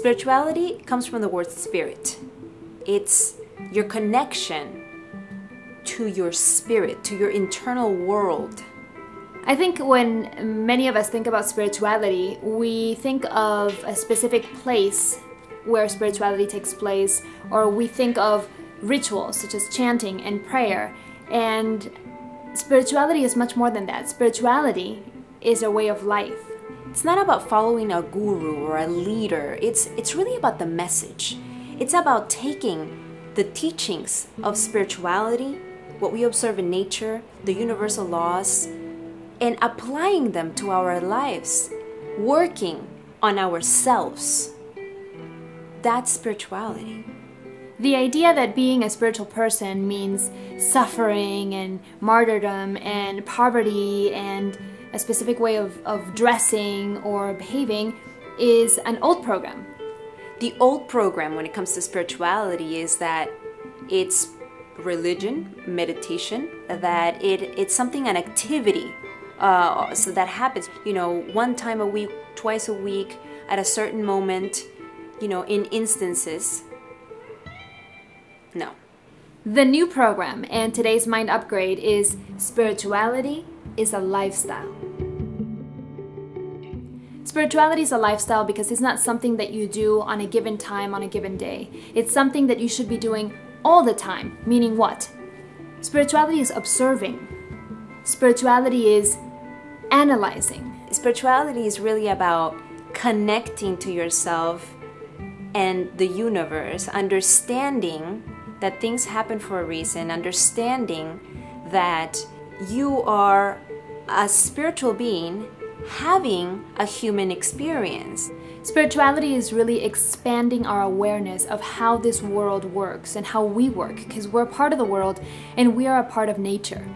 Spirituality comes from the word spirit. It's your connection to your spirit, to your internal world. I think when many of us think about spirituality, we think of a specific place where spirituality takes place, or we think of rituals such as chanting and prayer. And spirituality is much more than that. Spirituality is a way of life. It's not about following a guru or a leader. It's really about the message. It's about taking the teachings of spirituality, what we observe in nature, the universal laws, and applying them to our lives, working on ourselves. That's spirituality. The idea that being a spiritual person means suffering and martyrdom and poverty and a specific way of dressing or behaving is an old program. The old program when it comes to spirituality is that it's religion, meditation, that it's something, an activity, so that happens, one time a week, twice a week, at a certain moment, in instances. No. The new program and today's mind upgrade is spirituality is a lifestyle. Spirituality is a lifestyle because it's not something that you do on a given time, on a given day. It's something that you should be doing all the time. Meaning what? Spirituality is observing. Spirituality is analyzing. Spirituality is really about connecting to yourself and the universe, understanding that things happen for a reason, understanding that you are a spiritual being having a human experience. Spirituality is really expanding our awareness of how this world works and how we work, because we're part of the world and we are a part of nature.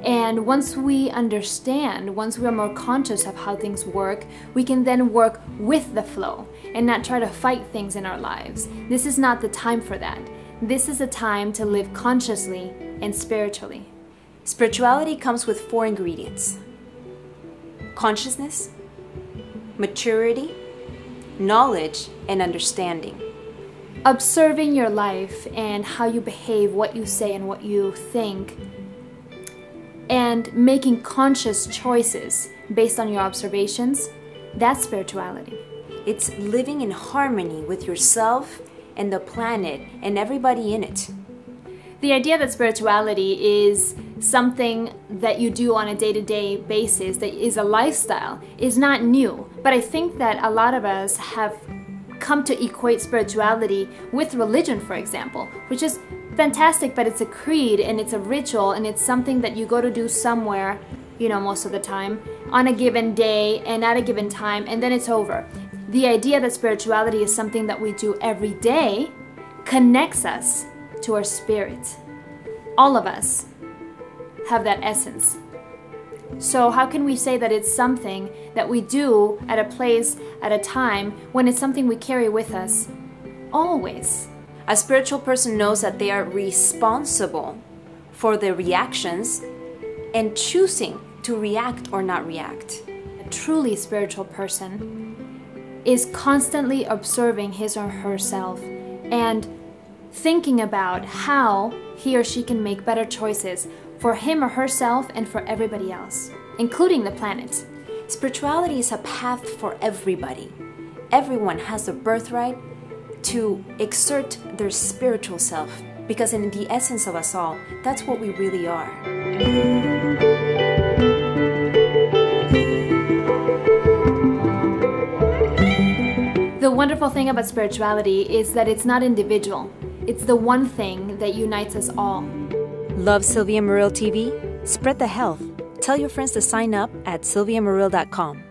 And once we understand, once we are more conscious of how things work, we can then work with the flow and not try to fight things in our lives. This is not the time for that. This is a time to live consciously and spiritually. Spirituality comes with 4 ingredients: consciousness, maturity, knowledge, and understanding. Observing your life and how you behave, what you say and what you think, and making conscious choices based on your observations, that's spirituality. It's living in harmony with yourself and the planet and everybody in it. The idea that spirituality is something that you do on a day-to-day basis, that is a lifestyle, is not new. But I think that a lot of us have come to equate spirituality with religion, for example, which is fantastic, but it's a creed and it's a ritual and it's something that you go to do somewhere, most of the time, on a given day and at a given time, and then it's over. The idea that spirituality is something that we do every day connects us to our spirit. All of us have that essence. So how can we say that it's something that we do at a place, at a time, when it's something we carry with us always? A spiritual person knows that they are responsible for their reactions and choosing to react or not react. A truly spiritual person is constantly observing his or herself and thinking about how he or she can make better choices for him or herself and for everybody else, including the planet. Spirituality is a path for everybody. Everyone has the birthright to exert their spiritual self, because in the essence of us all, that's what we really are. The wonderful thing about spirituality is that it's not individual. It's the one thing that unites us all. Love Silvie+Maryl TV? Spread the health. Tell your friends to sign up at silvie+Maryl.com.